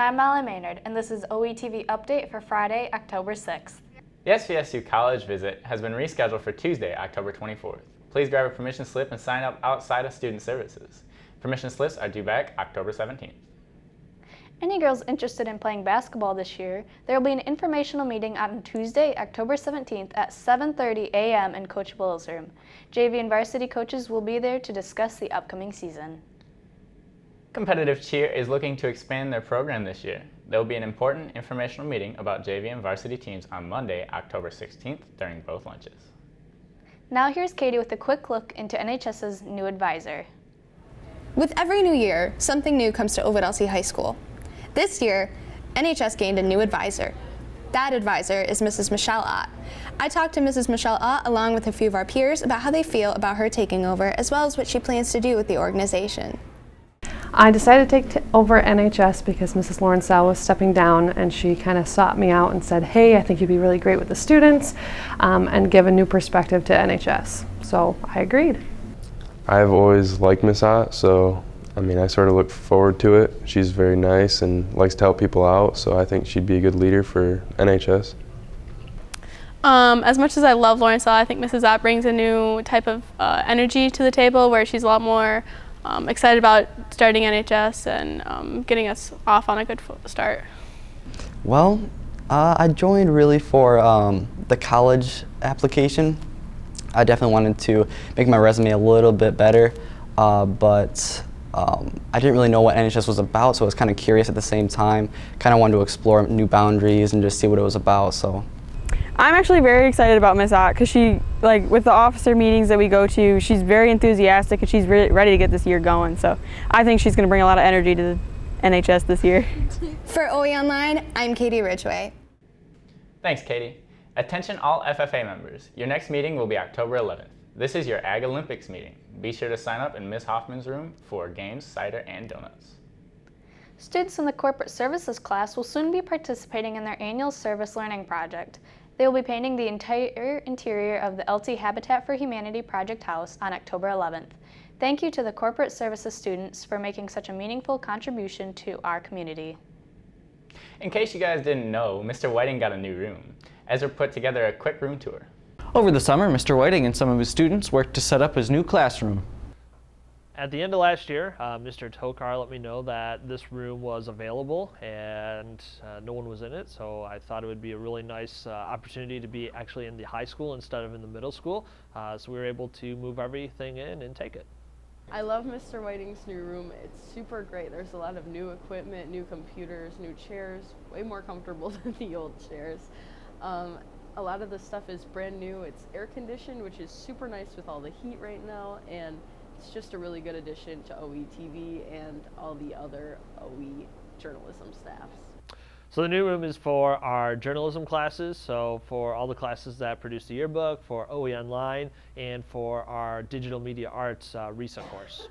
I'm Molly Maynard, and this is OETV Update for Friday, October 6th. The SVSU College visit has been rescheduled for Tuesday, October 24th. Please grab a permission slip and sign up outside of Student Services. Permission slips are due back October 17th. Any girls interested in playing basketball this year, there will be an informational meeting on Tuesday, October 17th at 7:30 a.m. in Coach Bull's room. JV and varsity coaches will be there to discuss the upcoming season. Competitive Cheer is looking to expand their program this year. There will be an important informational meeting about JV and varsity teams on Monday, October 16th during both lunches. Now here's Katie with a quick look into NHS's new advisor. With every new year, something new comes to Ovid-Elsie High School. This year, NHS gained a new advisor. That advisor is Mrs. Michelle Ott. I talked to Mrs. Michelle Ott along with a few of our peers about how they feel about her taking over, as well as what she plans to do with the organization. I decided to take over NHS because Mrs. Lauren Sal was stepping down, and she kind of sought me out and said, hey, I think you'd be really great with the students and give a new perspective to NHS. So I agreed. I've always liked Miss Ott, so I sort of look forward to it. She's very nice and likes to help people out, so I think she'd be a good leader for NHS. As much as I love Lauren Sal, I think Mrs. Ott brings a new type of energy to the table where she's a lot more excited about starting NHS and getting us off on a good start. Well, I joined really for the college application. I definitely wanted to make my resume a little bit better, but I didn't really know what NHS was about, so I was kind of curious at the same time. Kind of wanted to explore new boundaries and just see what it was about. So I'm actually very excited about Miss Ott because she, with the officer meetings that we go to, she's very enthusiastic and she's ready to get this year going. So I think she's going to bring a lot of energy to the NHS this year. For OE Online, I'm Katie Ridgway. Thanks, Katie. Attention all FFA members. Your next meeting will be October 11th. This is your Ag Olympics meeting. Be sure to sign up in Ms. Hoffman's room for games, cider, and donuts. Students in the Corporate Services class will soon be participating in their annual service learning project. They will be painting the entire interior of the LT Habitat for Humanity Project House on October 11th. Thank you to the Corporate Services students for making such a meaningful contribution to our community. In case you guys didn't know, Mr. Whiting got a new room. Ezra put together a quick room tour. Over the summer, Mr. Whiting and some of his students worked to set up his new classroom. At the end of last year, Mr. Tokar let me know that this room was available and no one was in it, so I thought it would be a really nice opportunity to be actually in the high school instead of in the middle school, so we were able to move everything in and take it. I love Mr. Whiting's new room. It's super great. There's a lot of new equipment, new computers, new chairs, way more comfortable than the old chairs. A lot of the stuff is brand new. It's air conditioned, which is super nice with all the heat right now, and it's just a really good addition to OETV and all the other OE journalism staffs. So the new room is for our journalism classes, so for all the classes that produce the yearbook, for OE Online, and for our digital media arts recent course.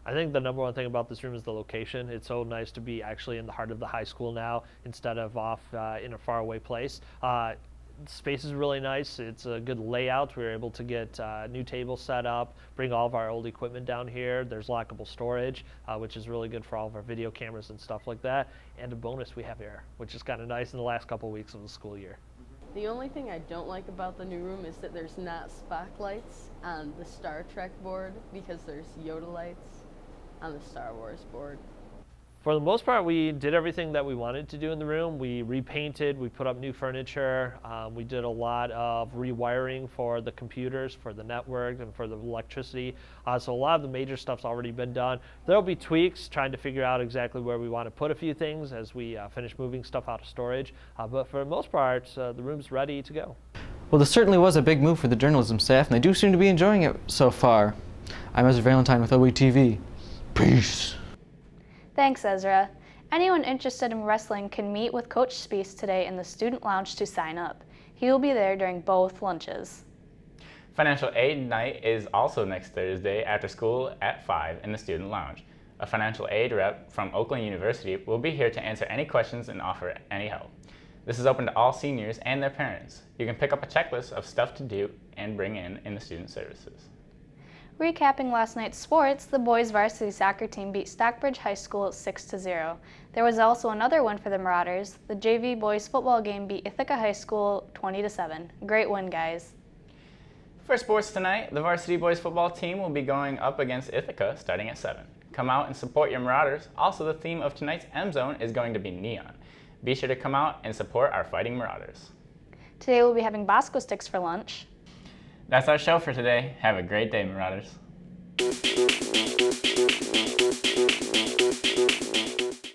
I think the number one thing about this room is the location. It's so nice to be actually in the heart of the high school now instead of off in a faraway place. The space is really nice. It's a good layout. We were able to get new tables set up, bring all of our old equipment down here. There's lockable storage, which is really good for all of our video cameras and stuff like that. And a bonus, we have air, which is kind of nice in the last couple of weeks of the school year. The only thing I don't like about the new room is that there's not spotlights on the Star Trek board because there's Yoda lights on the Star Wars board. For the most part, we did everything that we wanted to do in the room. We repainted, we put up new furniture, we did a lot of rewiring for the computers, for the network, and for the electricity. So a lot of the major stuff's already been done. There'll be tweaks, trying to figure out exactly where we want to put a few things as we finish moving stuff out of storage. But for the most part, the room's ready to go. Well, this certainly was a big move for the journalism staff, and they do seem to be enjoying it so far. I'm Ezra Valentine with OETV. Peace. Thanks, Ezra. Anyone interested in wrestling can meet with Coach Spees today in the student lounge to sign up. He will be there during both lunches. Financial aid night is also next Thursday after school at 5 in the student lounge. A financial aid rep from Oakland University will be here to answer any questions and offer any help. This is open to all seniors and their parents. You can pick up a checklist of stuff to do and bring in the student services. Recapping last night's sports, the boys varsity soccer team beat Stockbridge High School 6-0. There was also another win for the Marauders. The JV boys football game beat Ithaca High School 20-7. Great win, guys. For sports tonight, the varsity boys football team will be going up against Ithaca starting at 7. Come out and support your Marauders. Also, the theme of tonight's M Zone is going to be neon. Be sure to come out and support our fighting Marauders. Today we'll be having Bosco sticks for lunch. That's our show for today. Have a great day, Marauders.